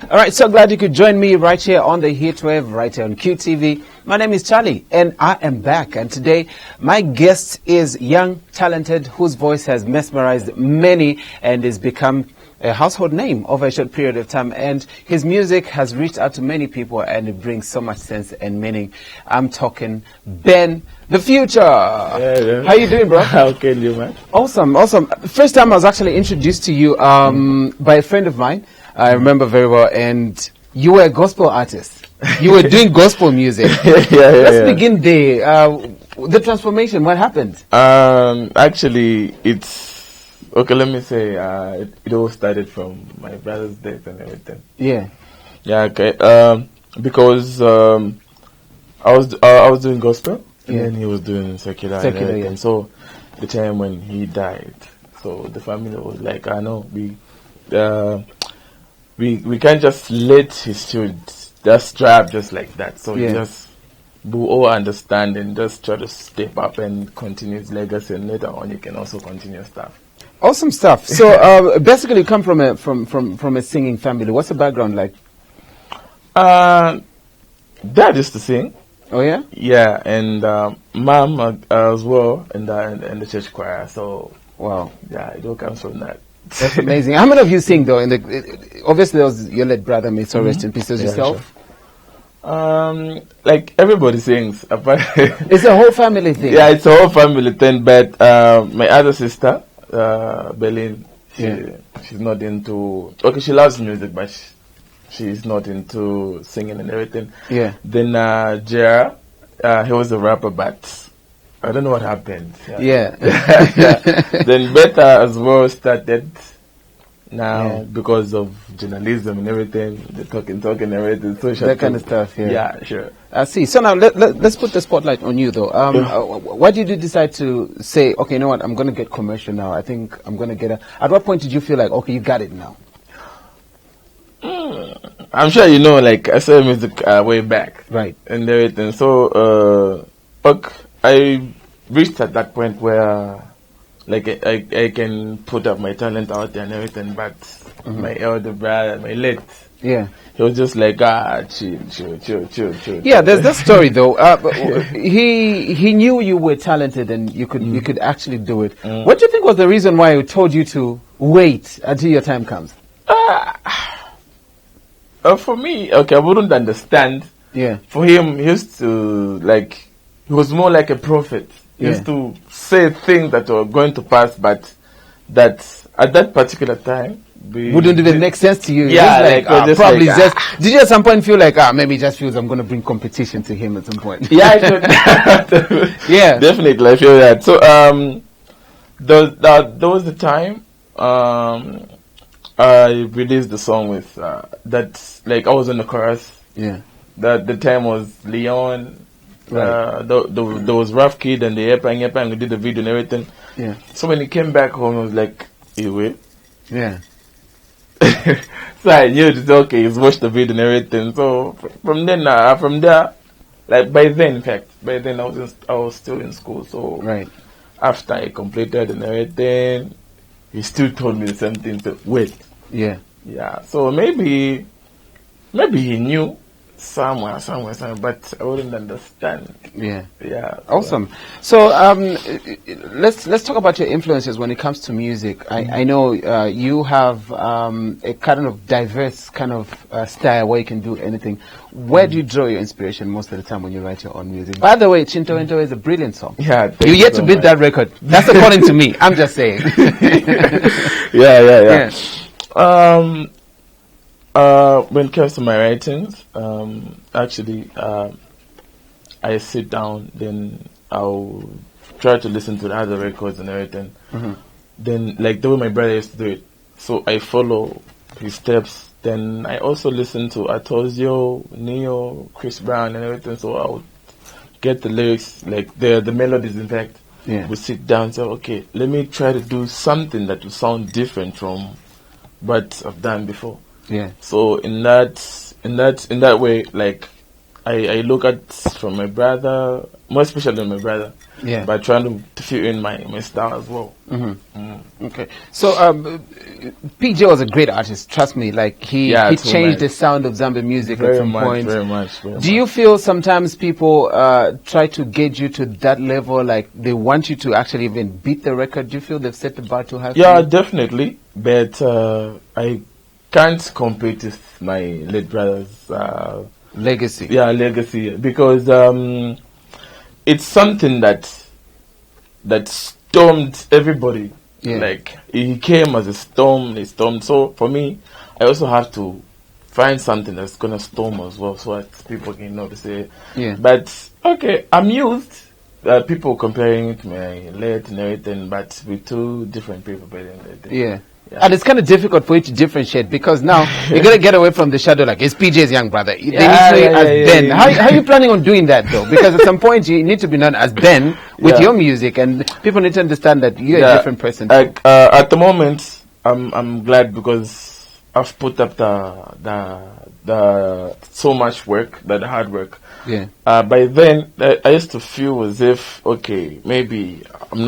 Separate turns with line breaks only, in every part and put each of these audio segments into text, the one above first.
All right, so glad you could join me right here on the Heatwave, right here on QTV. My name is Charlie, and I am back. And today, my guest is young, talented, whose voice has mesmerized many and has become a household name over a short period of time. And his music has reached out to many people, and it brings so much sense and meaning. I'm talking Ben the Future.
Yeah.
How you doing, bro?
How can you, man?
Awesome. First time I was actually introduced to you by a friend of mine. I remember very well, and you were a gospel artist. You were doing gospel music. Let's begin there. The transformation, what happened?
Actually, it's okay. Let me say, it all started from my brother's death and everything.
Yeah.
Yeah. Okay. Because I was doing gospel, and then he was doing secular and everything.
Yeah.
So the time when he died, so the family was like, I know we can't just let his children just drive just like that. So we all understand and just try to step up and continue his legacy, and later on you can also continue stuff.
Awesome stuff. So basically, you come from a singing family. What's the background like?
Dad used to sing.
Oh yeah.
Yeah, and mom as well in the church choir. So
wow.
Yeah, it all comes from that.
That's amazing. How many of you sing though? Obviously, there was your late brother, may so rest in peace. Yourself?
Sure. Like everybody sings.
It's a whole family thing.
Yeah, it's a whole family thing. But my other sister, Berlin, she's not into. Okay, she loves music, but she's not into singing and everything.
Yeah.
Then Jera, he was a rapper, but I don't know what happened.
Yeah.
Then Beta as well started now because of journalism and everything, the talking and everything. Social
that kind of stuff, yeah.
Yeah, sure.
I see. So now let's put the spotlight on you though. Why did you decide to say, okay, you know what, I'm going to get commercial now. I think I'm going to get at what point did you feel like, okay, you got it now?
I'm sure you know, like I started music way back.
Right.
And everything. So, I reached at that point where, like, I can put up my talent out there and everything, but my elder brother, my late, he was just like, chill.
Yeah, there's that story though. He knew you were talented and you could actually do it. What do you think was the reason why he told you to wait until your time comes?
For me, okay, I wouldn't understand.
Yeah.
For him, he used to, like, he was more like a prophet. He used to say things that were going to pass, but that at that particular time
wouldn't even make sense to you.
Yeah,
probably just. Did you at some point feel like, maybe he just feels I'm going to bring competition to him at some point?
Yeah, I feel
yeah,
definitely, I feel that. So there was a time I released the song with that, like I was on the chorus.
Yeah.
The time was Leon.
Right.
There was Rough Kid and the Epang, we did the video and everything.
Yeah.
So when he came back home, I was like, hey, wait.
Yeah.
So I knew it's okay, he's watched the video and everything. So from there, like by then I was still in school. So
right.
After I completed and everything, he still told me the same thing. So wait.
Yeah.
Yeah. So maybe he knew somewhere, but I wouldn't understand.
Yeah.
Yeah.
Awesome. So let's talk about your influences when it comes to music. I know you have a kind of diverse kind of style where you can do anything. Where do you draw your inspiration most of the time when you write your own music? By the way, Chinto Ento is a brilliant song.
Yeah.
You yet to beat that record. That's according to me. I'm just saying.
Yeah. When it comes to my writings, actually, I sit down, then I'll try to listen to the other records and everything. Then, like the way my brother used to do it, so I follow his steps. Then I also listen to Atozio, Neo, Chris Brown and everything, so I'll get the lyrics, like the melodies, in fact.
Yeah.
We sit down and say, okay, let me try to do something that will sound different from what I've done before.
Yeah.
So in that way, like I look at from my brother, more especially my brother.
Yeah.
By trying to fit in my style as well.
Okay. So, PJ was a great artist. Trust me. Like he
Yeah, too
changed
much.
the sound of Zambia music at some point.
Very much.
Do you feel sometimes people try to get you to that level? Like they want you to actually even beat the record? Do you feel they've set the bar too high? for
Yeah,
you?
definitely. But I can't compete with my late brother's
Legacy.
legacy because it's something that stormed everybody.
Yeah.
Like he came as a storm, he stormed. So for me, I also have to find something that's gonna storm as well, so that people can know to say.
Yeah.
But okay, I'm used. People comparing it to my late and everything, but with two different people. By the end of the day.
Yeah.
Yeah.
And it's kind of difficult for you to differentiate because now you're going to get away from the shadow like it's PJ's young brother. They need to know you as Ben. How are you planning on doing that though? Because at some point you need to be known as Ben with your music and people need to understand that you're a different person.
Like, at the moment, I'm glad because I've put up the so much work, the hard work.
Yeah.
By then, I used to feel as if, okay, maybe I'm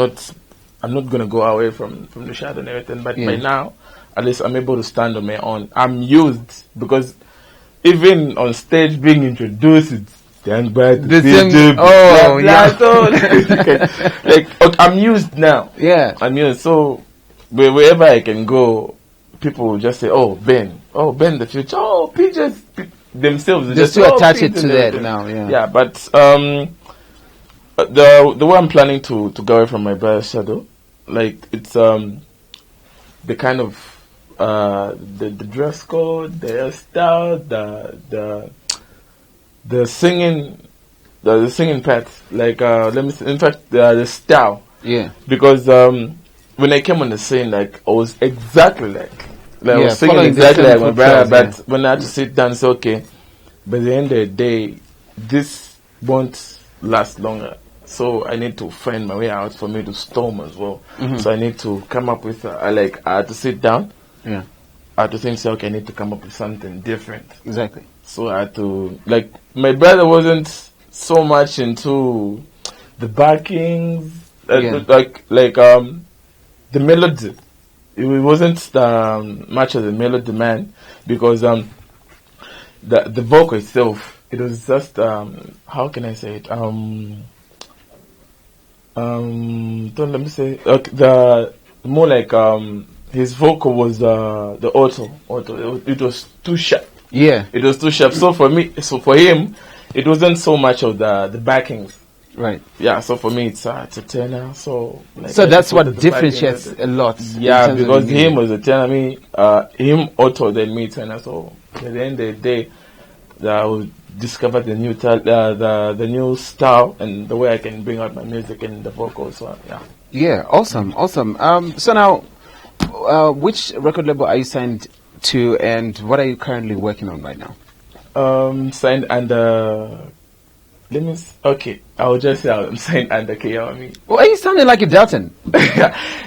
not gonna go away from the shadow and everything. But by now, at least I'm able to stand on my own. I'm used because even on stage being introduced, it's young brother, like okay, I'm used now.
Yeah.
I'm used. So wherever I can go, people will just say, "Oh, Ben, the future, oh, PJs." Themselves
They
just
still attach it
PJs
to
and
that
everything.
now. Yeah.
Yeah, but the way I'm planning to go away from my brother's shadow, like it's the kind of the dress code, the hairstyle, the singing, the singing part. Like let me say, in fact, the style.
Yeah.
Because when I came on the scene, like I was exactly I was singing
following the
exactly
same
like my brother.
footsteps,
But when I had to sit down, it's okay. By the end of the day, this won't last longer. So I need to find my way out for me to storm as well. So I need to come up with I had to sit down.
Yeah.
I had to think, okay, I need to come up with something different.
Exactly.
So I had to, like, my brother wasn't so much into the backings, like the melody. It wasn't much of the melody man because the vocal itself, it was just how can I say it? Don't let me say the more like his vocal was the auto. It was too sharp.
Yeah.
It was too sharp. So for him, it wasn't so much of the backings.
Right.
Yeah. So for me, it's a tenor. So
that's what differentiates a lot.
Yeah, because him was a tenor. Me, him auto, then me tenor. So at the end of the day, I will discover the new the new style and the way I can bring out my music and the vocals. So yeah.
Yeah. Awesome. So now, which record label are you signed to, and what are you currently working on right now?
Signed under. Okay, I'll just say I'm signed under Kiyami.
Well, you sounding like a Delton.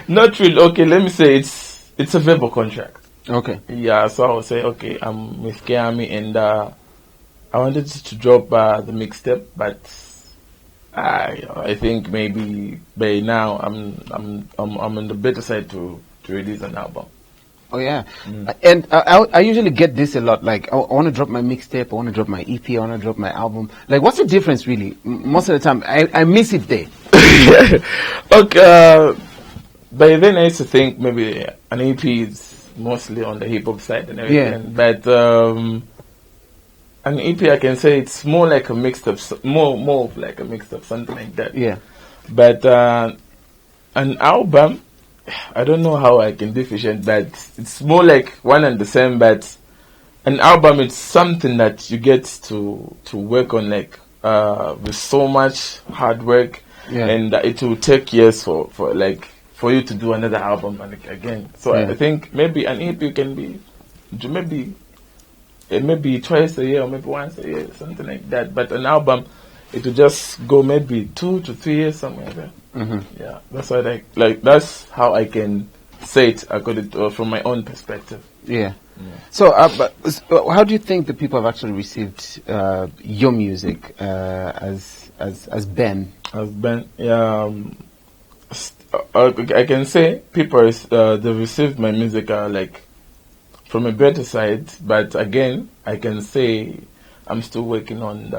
Not really. Okay, let me say it's a verbal contract.
Okay.
Yeah, so I will say okay, I'm with Kiyami and I wanted to drop the mixtape, but I think maybe by now I'm on the better side to release an album.
Oh yeah, and I usually get this a lot. Like I want to drop my mixtape, I want to drop my EP, I want to drop my album. Like, what's the difference really? Most of the time, I miss it there.
Okay, by then I used to think maybe an EP is mostly on the hip hop side and everything, but an EP I can say it's more like a mixtape, more of like a mixtape, something like that.
Yeah,
but an album. I don't know how I can differentiate, but it's more like one and the same. But an album, it's something that you get to work on, like with so much hard work, and it will take years for you to do another album again. So I think maybe an EP can be maybe twice a year or maybe once a year, something like that. But an album, it will just go maybe 2 to 3 years, somewhere like that. Yeah, that's why like that's how I can say it according to, from my own perspective.
Yeah. So, how do you think the people have actually received your music as Ben?
As Ben, yeah. I can say people they received my music like from a better side, but again, I can say I'm still working on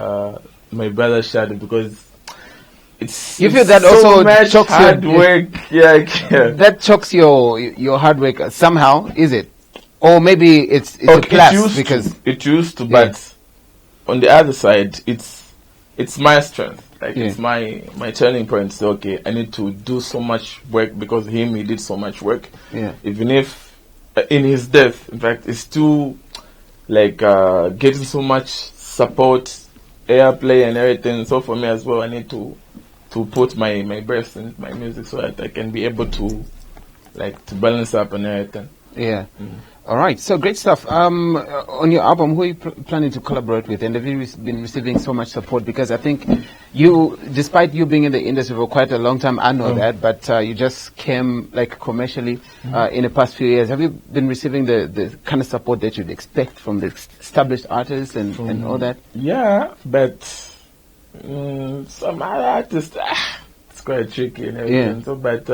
my brother's shadow because
you feel that
so
also
much
chokes
hard work. Yeah.
That chokes your hard work somehow, is it? Or maybe it's a plus because
it used to, but on the other side, it's my strength. Like it's my turning point. So okay, I need to do so much work because he did so much work.
Yeah.
Even if in his death, in fact, it's still like getting so much support, airplay and everything. So for me as well, I need to put my best in my music so that I can be able to to balance up and everything.
Yeah. All right. So great stuff. On your album, who are you planning to collaborate with? And have you been receiving so much support? Because I think you, despite you being in the industry for quite a long time, I know that, but you just came commercially in the past few years. Have you been receiving the kind of support that you'd expect from the established artists and all that?
Yeah, but some other artists, it's quite tricky and everything.
Yeah.
So, but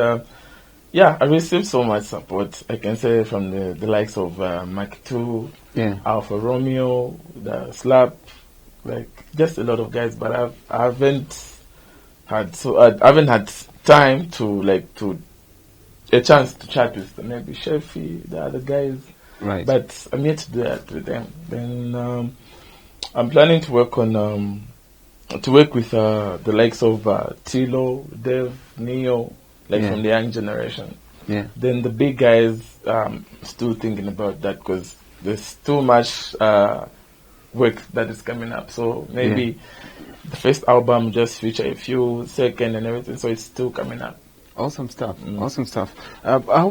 yeah, I received so much support. I can say from the likes of Mike 2, Alpha Romeo, the Slap, just a lot of guys. But I haven't had time to a chance to chat with them. Maybe Sheffy, the other guys.
Right.
But I'm yet to do that with them. Then I'm planning to work on with the likes of Tilo, Dev, Neo. From the young generation.
Yeah.
Then the big guys, still thinking about that because there's too much work that is coming up. So maybe the first album just feature a few second and everything. So it's still coming up.
Awesome stuff. Awesome stuff. How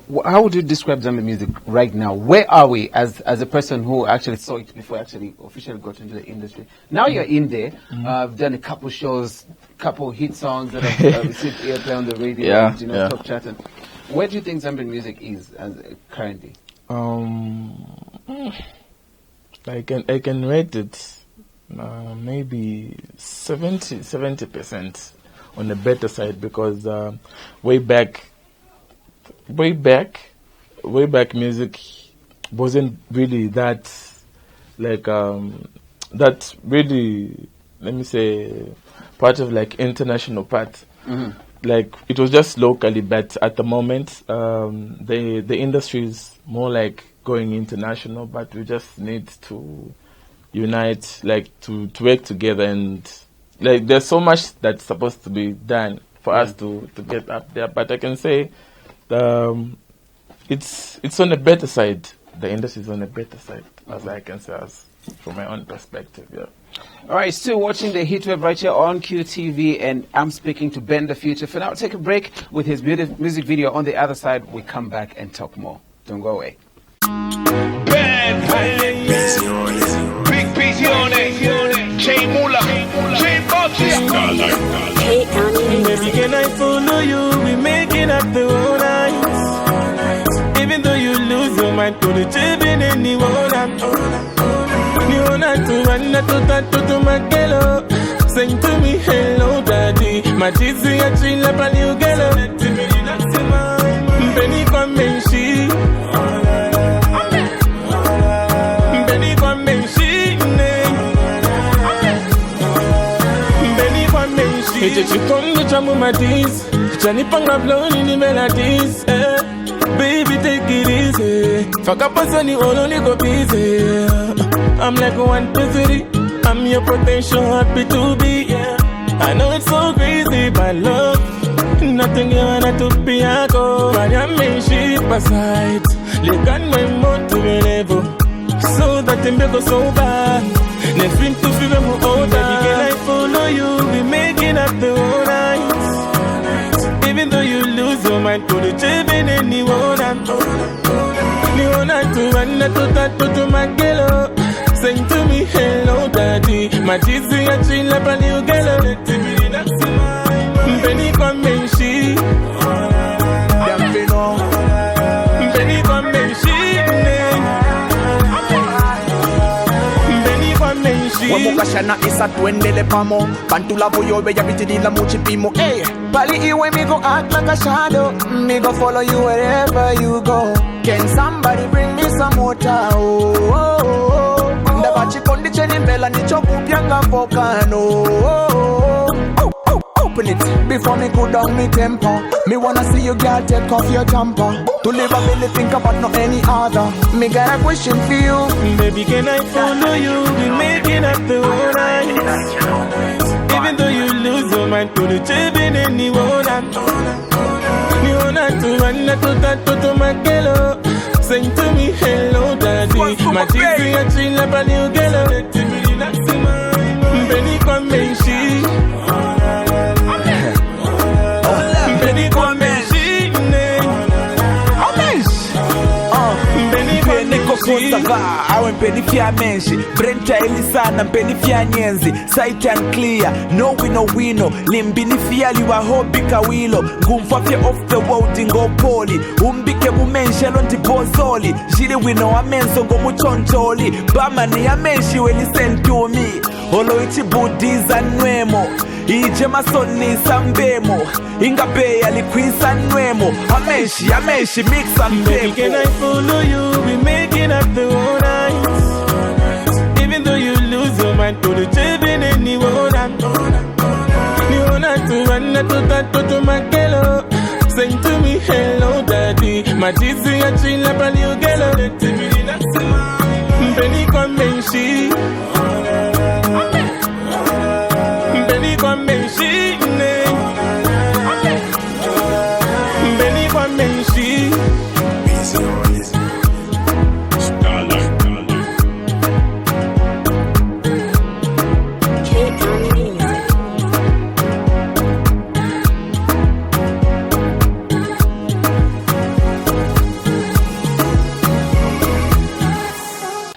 would you describe Zambian music right now? Where are we as a person who actually saw it before actually officially got into the industry? Now you're in there. I've done a couple shows, couple hit songs that have received airplay on the radio, and, top chart. Where do you think Zambian music is currently?
I can rate it maybe 70% on the better side because way back music wasn't really that that really, let me say, part of international part. It was just locally, but at the moment the industry is more going international, but we just need to unite, to work together, and there's so much that's supposed to be done for us to get up there. But I can say it's on the better side. The industry is on the better side, as I can say, as from my own perspective. Yeah.
All right, still watching the Heatwave right here on QTV, and I'm speaking to Ben the Future. For now, take a break with his music video. On the other side, we come back and talk more. Don't go away.
Ben, big busy on it, chain moolah, chain box.
Baby, can I follow you? We making up the whole night. Even though you lose your mind, to the children and the sing to me, hello daddy. My cheese a chill up a new girl. Benny come and she. Benny come and she. Benny come and she. It's a come to jamu matis. Johnny Panga blown in the melodies. Baby, take it easy. Fuck up us on the only go busy. I'm like 1, 2, 3. I'm your potential, happy to be, yeah. I know it's so crazy, but love, nothing you wanna to be a go. I am in sheep aside. Look at my motor level. So that they make us so bad. They film to feel more older. Baby, can I follow you? Be making up the whole night. Even though you lose your mind, to the children and the world. You wanna to run to my girl. Sing to me, hello daddy. My cheesy a chill up a new girl. Benny come and she.
Wemukashana isa tuendele pamo. Pantula boyo be yabitidila muchipimo. Hey, Pali iwe me go act like a shadow. Me go follow you wherever you go. Can somebody bring me some water? Oh, oh, oh. Ndabachi kondicheni mbela nichoku pianga volcano. Oh, oh, oh. Open it before me cool down me temper. Me wanna see you girl take off your jumper. To live a really think about no any other. Me got a question for you.
Baby, can I follow you? We making up the whole night. Even though you lose your mind, to the children and you wanna to run to my girl. Sing to me, hello, daddy. My cheeks are chill up a new girl. Benny come and she. Benny come and she.
Awe mpeni fia menshi Brenta elisana mpeni fia nyenzi Sight and clear, no wino Limbini fia liwa hobi kawilo Gumfafia off the world ingo poli Umbike mumenshi alonti bozoli Jiri wino wa menso ngo muchoncholi Bama ni ya menshi weni sentumi Olo ichi budiza nwemo Ije masoni sambemo Ingabe alikwisa nwemo Ameshi mix and
baby, can I follow you? We making up the whole night. Even though you lose your mind to the children and you wanna to run to my girl. Sing to me, hello daddy. My cheeks are chill up a new girl. Benny come and she. Benny come and she. Benny come and she.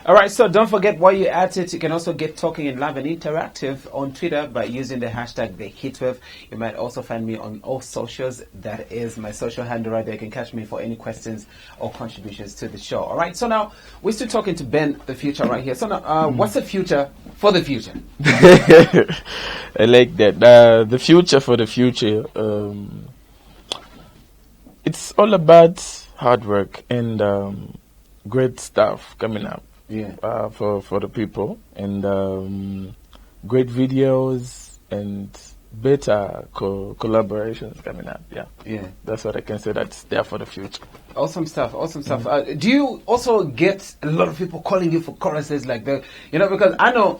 All right, so don't forget, while you're at it, you can also get talking in live and interactive on Twitter by using the hashtag #TheHeatWave. You might also find me on all socials. That is my social handle right there. You can catch me for any questions or contributions to the show. All right, so now we're still talking to Ben, the future, right here. So now, what's the future for the future?
I like that. The future for the future. It's all about hard work and great stuff coming up.
Yeah.
For the people, and great videos and better collaborations coming up. Yeah, that's what I can say. That's there for the future.
Awesome stuff. Do you also get a lot of people calling you for choruses like that? You know, because I know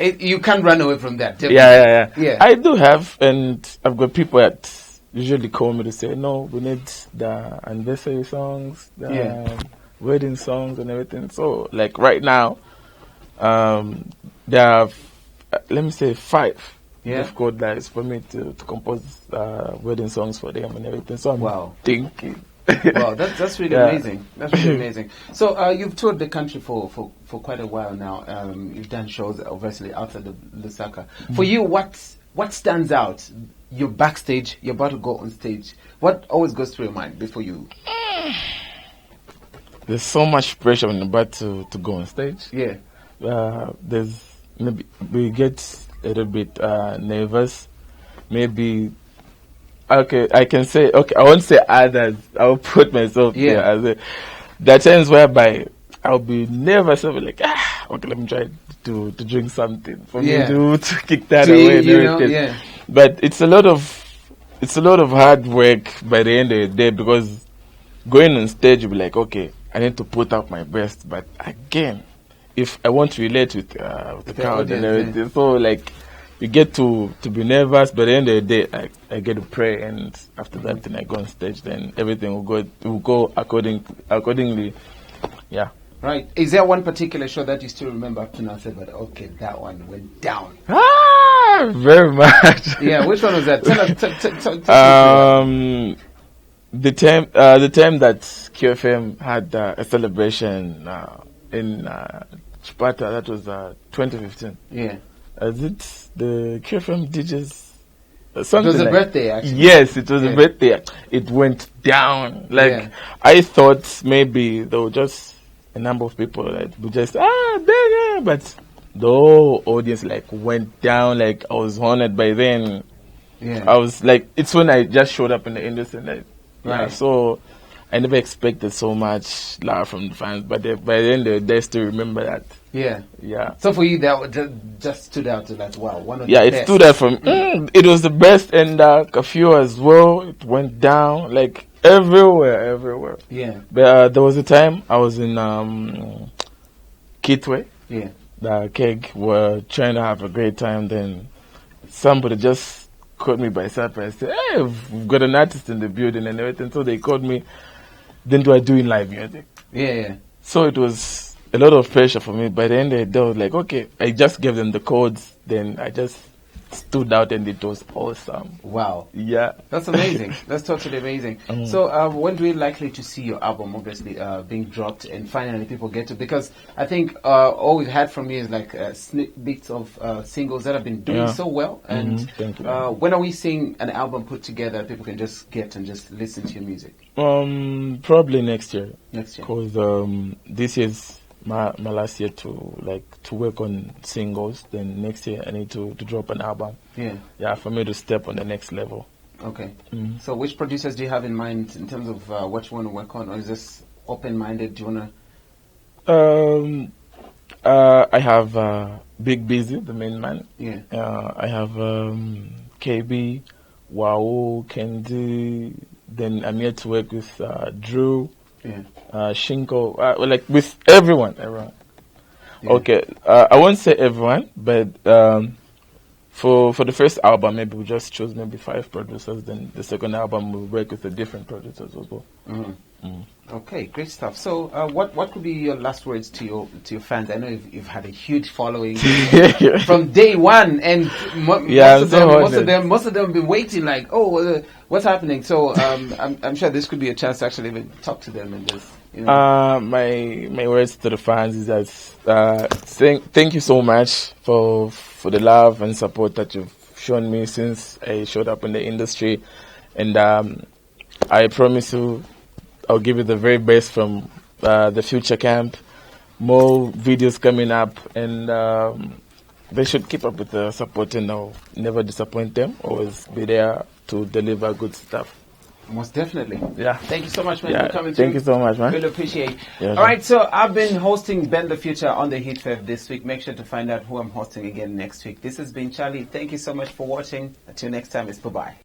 you can't run away from that.
Yeah. I do have, and I've got people that usually call me to say, no, we need the anniversary songs. Wedding songs and everything. So, like right now, there are, let me say, 5. Of course, that is for me to compose wedding songs for them and everything. So I'm thinking.
Wow, that's really amazing. That's really amazing. So you've toured the country for quite a while now. You've done shows, obviously, outside the Lusaka. For you, what stands out? You're backstage. You're about to go on stage. What always goes through your mind before you?
There's so much pressure when you're about to go on stage.
Yeah.
There's maybe we get a little bit nervous. Maybe I can say I won't say others. I'll put myself there as a. There are times whereby I'll be nervous. I'll be like, okay, let me try to drink something for me to kick that away and everything. But it's a lot of hard work by the end of the day, because going on stage you'll be like, okay, I need to put up my best, but again, if I want to relate with the crowd and everything, so like you get to be nervous, but at the end of the day, I get to pray, and after that, then I go on stage, then everything will go accordingly. Yeah.
Right. Is there one particular show that you still remember up to now? Said, but okay, that one went down.
Very much.
Yeah. Which one was that? Tell us.
The time that QFM had a celebration in Chipata, that was 2015.
Yeah.
Is it the QFM DJs?
It was a birthday, actually.
Yes, it was a birthday. It went down. I thought maybe there were just a number of people that would just, but the whole audience like went down. Like I was honored by then.
Yeah.
I was like, it's when I just showed up in the industry. Like, yeah,
Right.
so I never expected so much love from the fans, but by the end they still remember that.
Yeah.
Yeah.
So for you, that just stood out to like, wow, one of
Yeah,
the
it
best.
stood out from. It was the best, and a few as well. It went down like everywhere.
Yeah.
But there was a time I was in Kitwe.
Yeah.
The keg were trying to have a great time. Then somebody just caught me by surprise. Said, "Hey, we've got an artist in the building and everything." So they called me. Then we were doing live music.
Yeah.
So it was a lot of pressure for me. By the end of the day, I was like, okay, I just gave them the codes. Then I just stood out and it was awesome.
Wow.
Yeah.
That's amazing. That's totally amazing. So, when do we likely to see your album, obviously, being dropped and finally people get to? Because I think all we've had from you is like snippets of singles that have been doing so well. And
Thank you.
when are we seeing an album put together people can just get and just listen to your music?
Probably next year.
Next year.
Because this year's my last year to work on singles. Then next year I need to drop an album.
Yeah.
Yeah, for me to step on the next level.
Okay. So which producers do you have in mind in terms of what you want to work on? Or is this open-minded? Do you want to...
I have Big Busy, the main man.
Yeah.
I have KB, Wow, Kendi. Then I'm here to work with Drew,
Yeah.
Shinko, like with everyone.
Yeah.
Okay, I won't say everyone, but for the first album, maybe we just chose maybe 5 producers. Then the second album, we'll work with the different producers as well.
Okay, great stuff. So, what could be your last words to your fans? I know you've had a huge following from day one, and most of them have been waiting, like, oh, what's happening? So, I'm sure this could be a chance to actually even talk to them and just, you know.
My words to the fans is that thank you so much for the love and support that you've shown me since I showed up in the industry, and I promise you, I'll give you the very best from the Future Camp. More videos coming up, and they should keep up with the support, and I'll never disappoint them. Always be there to deliver good stuff.
Most definitely.
Yeah.
Thank you so much, man,
Yeah,
for coming
thank you so much, man.
Really appreciate it.
Yeah,
All right, so I've been hosting Ben the Future on the Heat Fave this week. Make sure to find out who I'm hosting again next week. This has been Charlie. Thank you so much for watching. Until next time, it's bye-bye.